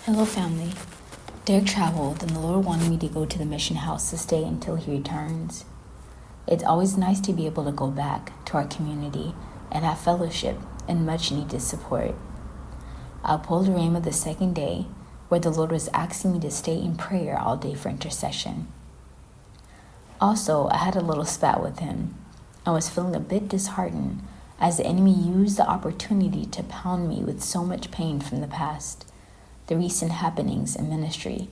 Hello, family. Derek traveled, and the Lord wanted me to go to the mission house to stay until he returns. It's always nice to be able to go back to our community and have fellowship and much needed support. I pulled Rhema the second day, where the Lord was asking me to stay in prayer all day for intercession. Also, I had a little spat with him. I was feeling a bit disheartened as the enemy used the opportunity to pound me with so much pain from the past, the recent happenings in ministry,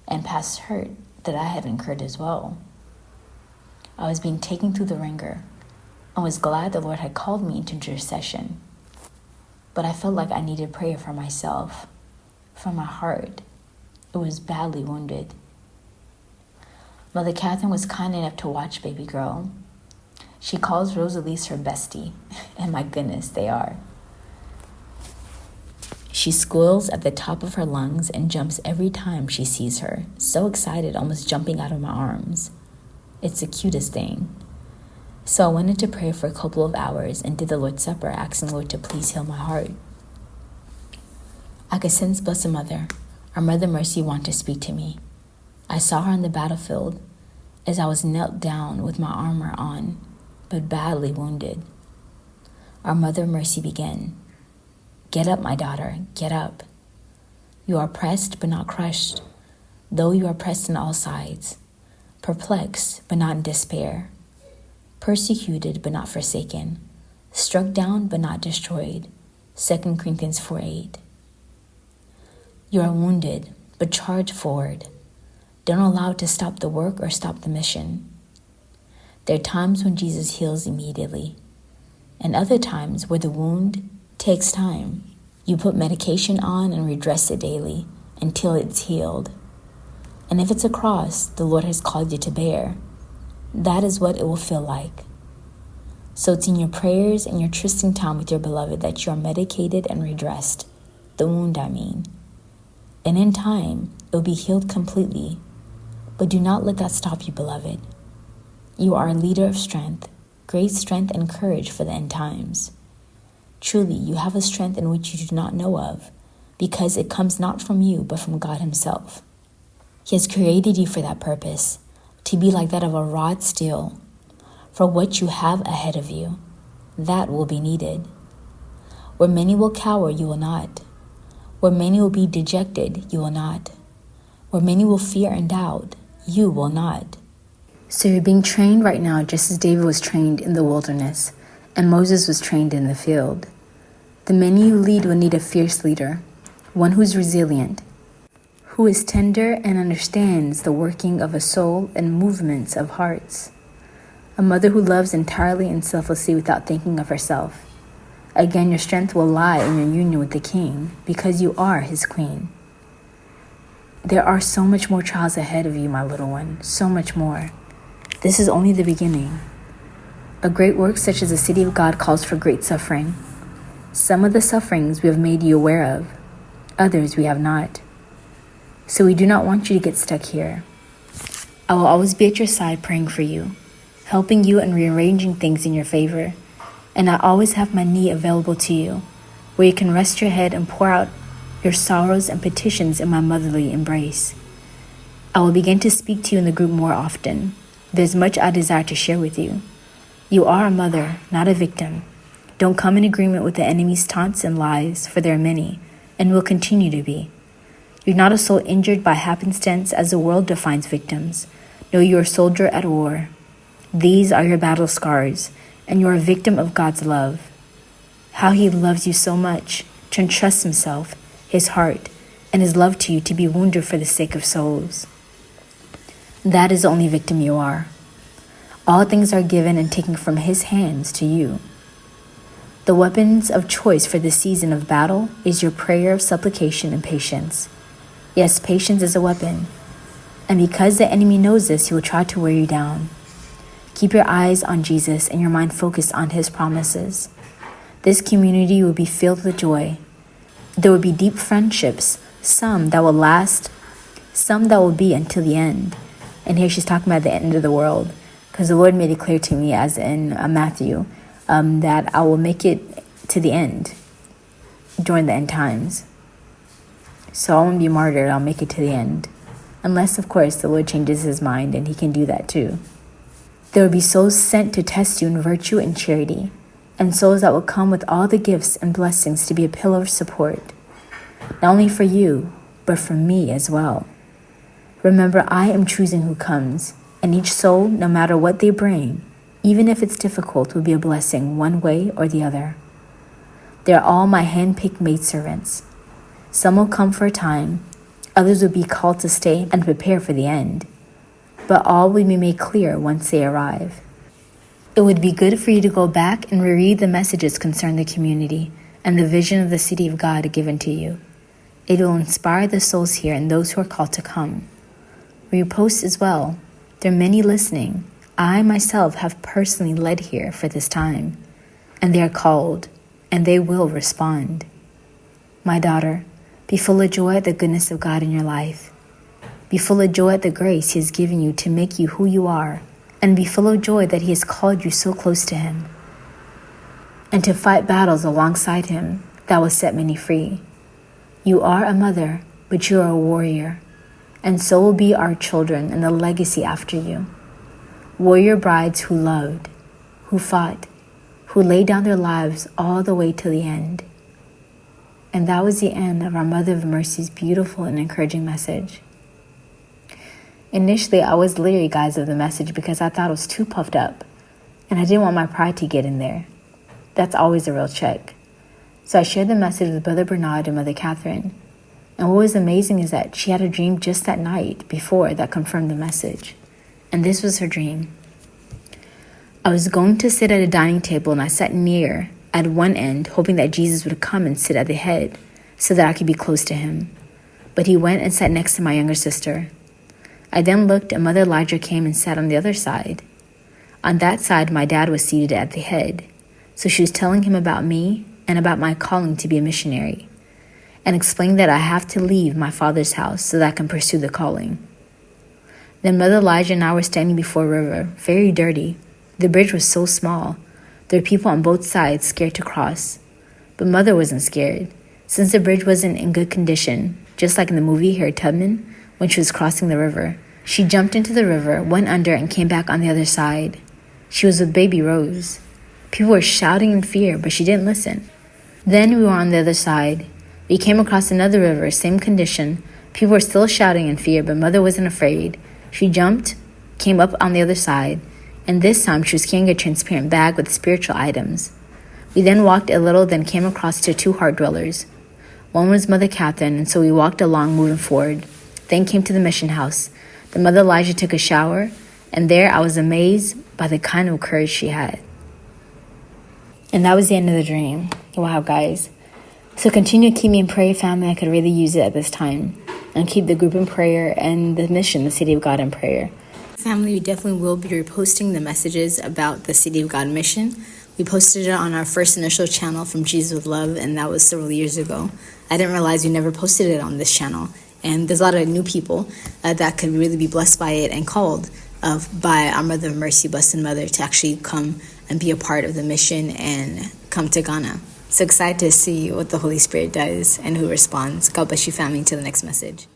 and past hurt that I had incurred as well. I was being taken through the ringer. I was glad the Lord had called me into intercession, but I felt like I needed prayer for myself, for my heart. It was badly wounded. Mother Catherine was kind enough to watch baby girl. She calls Rosalise her bestie, and my goodness, they are. She squeals at the top of her lungs and jumps every time she sees her, so excited, almost jumping out of my arms. It's the cutest thing. So I went into prayer for a couple of hours and did the Lord's Supper, asking the Lord to please heal my heart. I could sense Blessed Mother, our Mother Mercy, want to speak to me. I saw her on the battlefield as I was knelt down with my armor on, but badly wounded. Our Mother Mercy began. Get up, my daughter, get up. You are pressed but not crushed, though you are pressed on all sides, perplexed but not in despair, persecuted but not forsaken, struck down but not destroyed. 2 Corinthians 4:8. You are wounded, but charge forward. Don't allow it to stop the work or stop the mission. There are times when Jesus heals immediately, and other times where the wound takes time. You put medication on and redress it daily until it's healed. And if it's a cross the Lord has called you to bear, that is what it will feel like. So it's in your prayers and your trysting time with your beloved that you are medicated and redressed, the wound I mean. And in time, it will be healed completely. But do not let that stop you, beloved. You are a leader of strength, great strength and courage for the end times. Truly, you have a strength in which you do not know of, because it comes not from you, but from God himself. He has created you for that purpose, to be like that of a wrought steel, for what you have ahead of you. That will be needed. Where many will cower, you will not. Where many will be dejected, you will not. Where many will fear and doubt, you will not. So you're being trained right now just as David was trained in the wilderness, and Moses was trained in the field. The many you lead will need a fierce leader, one who's resilient, who is tender and understands the working of a soul and movements of hearts. A mother who loves entirely and selflessly without thinking of herself. Again, your strength will lie in your union with the King, because you are his queen. There are so much more trials ahead of you, my little one, so much more. This is only the beginning. A great work such as the city of God calls for great suffering. Some of the sufferings we have made you aware of, others we have not. So we do not want you to get stuck here. I will always be at your side praying for you, helping you and rearranging things in your favor. And I always have my knee available to you, where you can rest your head and pour out your sorrows and petitions in my motherly embrace. I will begin to speak to you in the group more often. There's much I desire to share with you. You are a mother, not a victim. Don't come in agreement with the enemy's taunts and lies, for there are many, and will continue to be. You're not a soul injured by happenstance as the world defines victims. No, you're a soldier at war. These are your battle scars, and you're a victim of God's love. How he loves you so much to entrust himself, his heart, and his love to you to be wounded for the sake of souls. That is the only victim you are. All things are given and taken from his hands to you. The weapons of choice for this season of battle is your prayer of supplication and patience. Yes, patience is a weapon. And because the enemy knows this, he will try to wear you down. Keep your eyes on Jesus and your mind focused on his promises. This community will be filled with joy. There will be deep friendships, some that will last, some that will be until the end. And here she's talking about the end of the world, because the Lord made it clear to me, as in Matthew, that I will make it to the end during the end times. So I won't be martyred, I'll make it to the end. Unless, of course, the Lord changes his mind, and he can do that too. There will be souls sent to test you in virtue and charity, and souls that will come with all the gifts and blessings to be a pillar of support, not only for you, but for me as well. Remember, I am choosing who comes, and each soul, no matter what they bring, even if it's difficult, will be a blessing one way or the other. They are all my hand-picked maidservants. Some will come for a time, others will be called to stay and prepare for the end, but all will be made clear once they arrive. It would be good for you to go back and reread the messages concerning the community and the vision of the city of God given to you. It will inspire the souls here and those who are called to come. Repost as well. There are many listening. I myself have personally led here for this time, and they are called, and they will respond. My daughter, be full of joy at the goodness of God in your life. Be full of joy at the grace he has given you to make you who you are, and be full of joy that he has called you so close to him, and to fight battles alongside him that will set many free. You are a mother, but you are a warrior, and so will be our children and the legacy after you. Warrior brides who loved, who fought, who laid down their lives all the way to the end. And that was the end of our Mother of Mercy's beautiful and encouraging message. Initially, I was leery, guys, of the message because I thought it was too puffed up, and I didn't want my pride to get in there. That's always a real check. So I shared the message with Brother Bernard and Mother Catherine. And what was amazing is that she had a dream just that night before that confirmed the message. And this was her dream. I was going to sit at a dining table, and I sat near at one end, hoping that Jesus would come and sit at the head so that I could be close to him. But he went and sat next to my younger sister. I then looked, and Mother Elijah came and sat on the other side. On that side, my dad was seated at the head. So she was telling him about me and about my calling to be a missionary, and explained that I have to leave my father's house so that I can pursue the calling. Then Mother Elijah and I were standing before a river, very dirty. The bridge was so small. There were people on both sides scared to cross. But Mother wasn't scared, since the bridge wasn't in good condition, just like in the movie Harriet Tubman when she was crossing the river. She jumped into the river, went under, and came back on the other side. She was with baby Rose. People were shouting in fear, but she didn't listen. Then we were on the other side. We came across another river, same condition. People were still shouting in fear, but Mother wasn't afraid. She jumped, came up on the other side, and this time she was carrying a transparent bag with spiritual items. We then walked a little, then came across to two heart dwellers. One was Mother Catherine, and so we walked along, moving forward. Then came to the mission house. The Mother Elijah took a shower, and there I was amazed by the kind of courage she had. And that was the end of the dream. Wow, guys. So continue to keep me in prayer, family. I could really use it at this time. And keep the group in prayer and the mission, the City of God, in prayer. Family, we definitely will be reposting the messages about the City of God mission. We posted it on our first initial channel from Jesus with Love, and that was several years ago. I didn't realize we never posted it on this channel. And there's a lot of new people that could really be blessed by it and called by our Mother of Mercy, Blessed Mother, to actually come and be a part of the mission and come to Ghana. So excited to see what the Holy Spirit does and who responds. God bless you, family. Until the next message.